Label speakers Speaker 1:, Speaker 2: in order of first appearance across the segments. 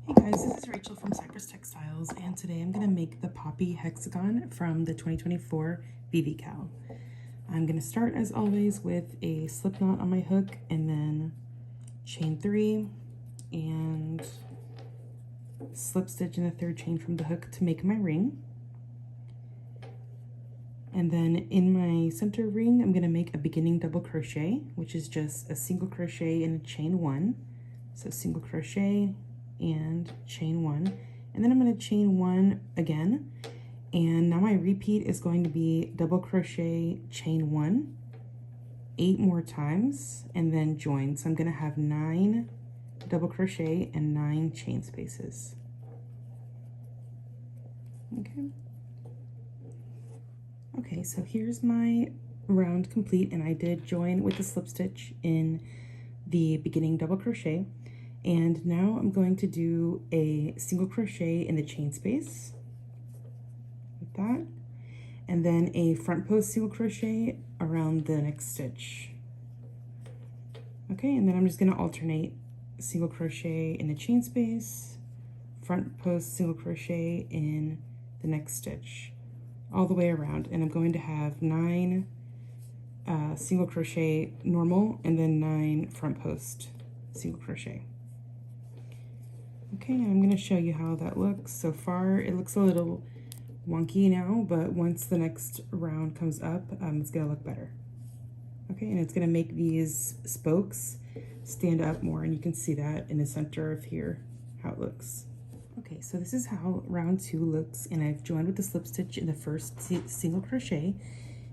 Speaker 1: Hey guys, this is Rachel from Cypress Textiles, and today I'm going to make the Poppy Hexagon from the 2024 VVCAL. I'm going to start as always with a slip knot on my hook and then chain 3 and slip stitch in the third chain from the hook to make my ring. And then in my center ring, I'm going to make a beginning double crochet, which is just a single crochet and a chain 1. So single crochet and chain 1, and then I'm going to chain 1 again, and now my repeat is going to be double crochet, chain 1 8 more times, and then join. So I'm going to have 9 double crochet and 9 chain spaces. Okay, so here's my round complete, and I did join with the slip stitch in the beginning double crochet. And now I'm going to do a single crochet in the chain space, like that, and then a front post single crochet around the next stitch. Okay, and then I'm just going to alternate single crochet in the chain space, front post single crochet in the next stitch, all the way around. And I'm going to have 9 single crochet normal and then 9 front post single crochet. Okay, I'm going to show you how that looks. So far, it looks a little wonky now, but once the next round comes up, it's going to look better. Okay, and it's going to make these spokes stand up more, and you can see that in the center of here, how it looks. Okay, so this is how round 2 looks, and I've joined with the slip stitch in the first single crochet,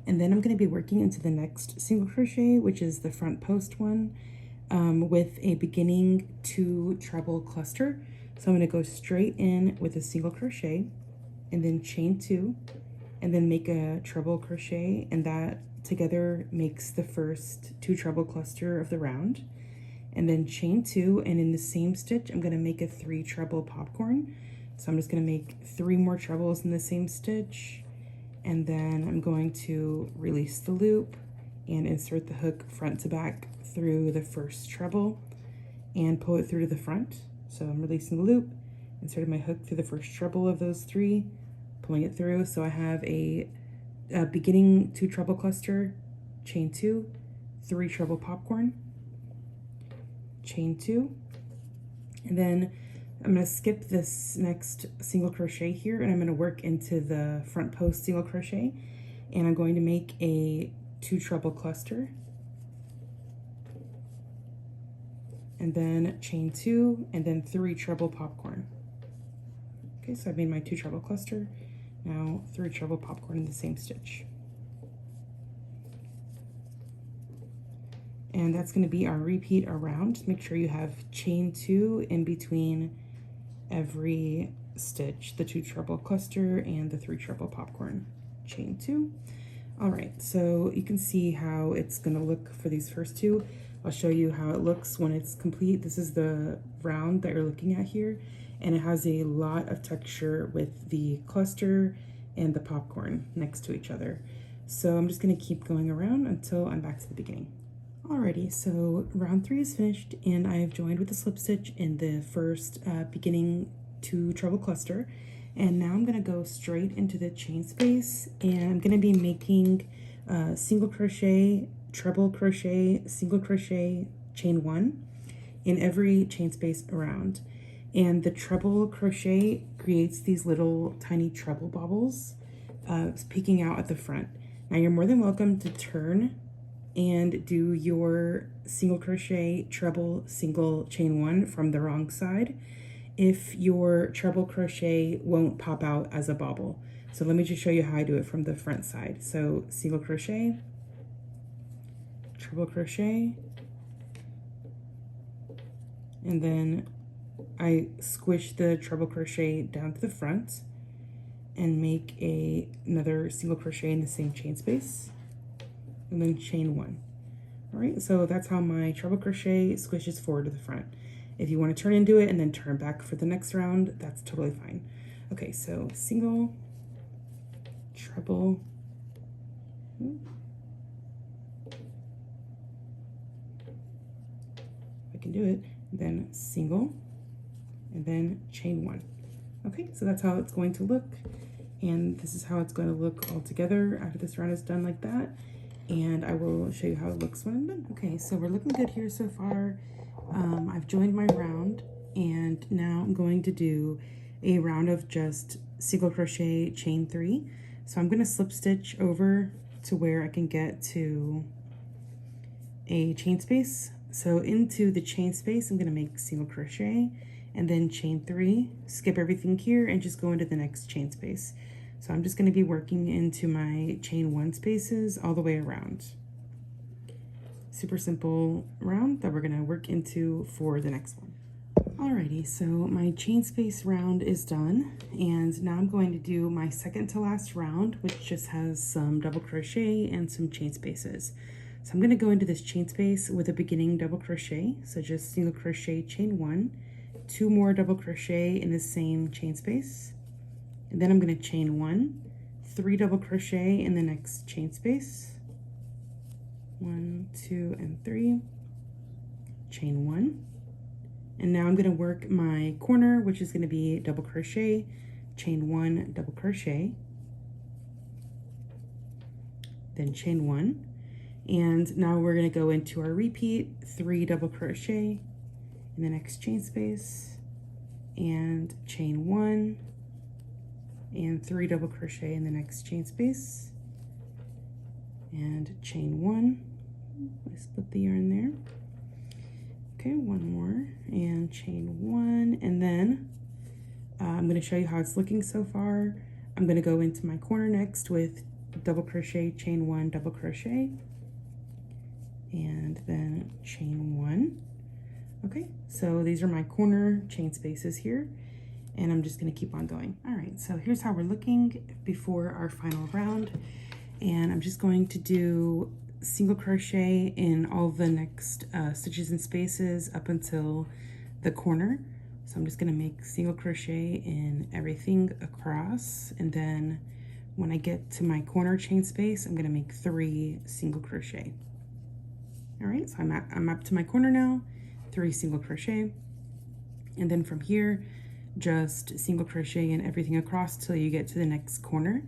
Speaker 1: and then I'm going to be working into the next single crochet, which is the front post one, with a beginning 2 treble cluster. So I'm going to go straight in with a single crochet and then chain 2 and then make a treble crochet, and that together makes the first 2 treble cluster of the round, and then chain 2, and in the same stitch I'm going to make a 3 treble popcorn. So I'm just going to make 3 more trebles in the same stitch, and then I'm going to release the loop and insert the hook front to back through the first treble and pull it through to the front. So I'm releasing the loop, inserting my hook through the first treble of those 3, pulling it through. So I have a beginning 2 treble cluster, chain 2, 3 treble popcorn, chain 2, and then I'm going to skip this next single crochet here, and I'm going to work into the front post single crochet, and I'm going to make a 2 treble cluster, and then chain 2, and then 3 treble popcorn. Okay, so I've made my 2 treble cluster, now 3 treble popcorn in the same stitch. And that's going to be our repeat around. Just make sure you have chain 2 in between every stitch, the 2 treble cluster and the 3 treble popcorn. Chain 2. All right, so you can see how it's going to look for these first 2. I'll show you how it looks when it's complete. This is the round that you're looking at here, and it has a lot of texture with the cluster and the popcorn next to each other. So I'm just going to keep going around until I'm back to the beginning. Alrighty, so round 3 is finished, and I have joined with the slip stitch in the first beginning 2 treble cluster, and now I'm going to go straight into the chain space, and I'm going to be making single crochet, treble crochet, single crochet, chain 1 in every chain space around. And the treble crochet creates these little tiny treble bobbles peeking out at the front. Now you're more than welcome to turn and do your single crochet, treble, single, chain 1 from the wrong side if your treble crochet won't pop out as a bobble. So let me just show you how I do it from the front side. So single crochet, treble crochet, and then I squish the treble crochet down to the front and make another single crochet in the same chain space, and then chain 1. All right, so that's how my treble crochet squishes forward to the front. If you want to turn into it and then turn back for the next round, that's totally fine. Okay, so single, treble, I can do it, then single, and and then chain 1. Okay, so that's how it's going to look, and this is how it's going to look all together after this round is done like that, and I will show you how it looks when I'm done. Okay, so we're looking good here so far. I've joined my round, and now I'm going to do a round of just single crochet chain 3. So I'm going to slip stitch over to where I can get to a chain space. So into the chain space, I'm going to make single crochet and then chain 3, skip everything here and just go into the next chain space. So I'm just going to be working into my chain 1 spaces all the way around. Super simple round that we're going to work into for the next one. Alrighty, so my chain space round is done, and now I'm going to do my second to last round, which just has some double crochet and some chain spaces. So I'm going to go into this chain space with a beginning double crochet, so just single crochet chain 1, 2 more double crochet in the same chain space, and then I'm going to chain 1, 3 double crochet in the next chain space, 1, 2, and 3, chain 1, and now I'm going to work my corner, which is going to be double crochet, chain 1, double crochet, then chain 1, and now we're going to go into our repeat, 3 double crochet in the next chain space, and chain 1, and 3 double crochet in the next chain space, and chain 1. I split the yarn there. Okay, 1 more, and chain 1, and then I'm going to show you how it's looking so far. I'm going to go into my corner next with double crochet, chain 1, double crochet, and then chain 1. Okay, so these are my corner chain spaces here, and I'm just going to keep on going. All right, so here's how we're looking before our final round, and I'm just going to do single crochet in all the next stitches and spaces up until the corner. So I'm just going to make single crochet in everything across, and then when I get to my corner chain space, I'm going to make 3 single crochet. All right, so I'm up to my corner now, 3 single crochet, and then from here just single crochet in everything across till you get to the next corner,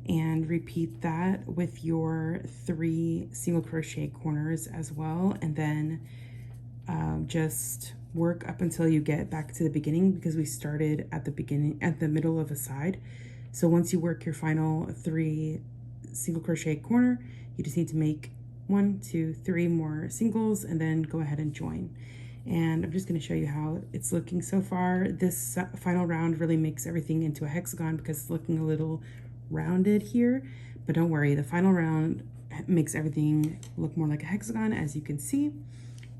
Speaker 1: and repeat that with your 3 single crochet corners as well, and then just work up until you get back to the beginning, because we started at the middle of a side. So once you work your final 3 single crochet corner, you just need to make 1, 2, 3 more singles and then go ahead and join. And I'm just going to show you how it's looking so far. This final round really makes everything into a hexagon because it's looking a little rounded here, but don't worry, the final round makes everything look more like a hexagon, as you can see.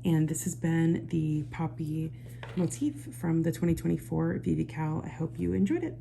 Speaker 1: And this has been the Poppy motif from the 2024 VVCAL. I hope you enjoyed it.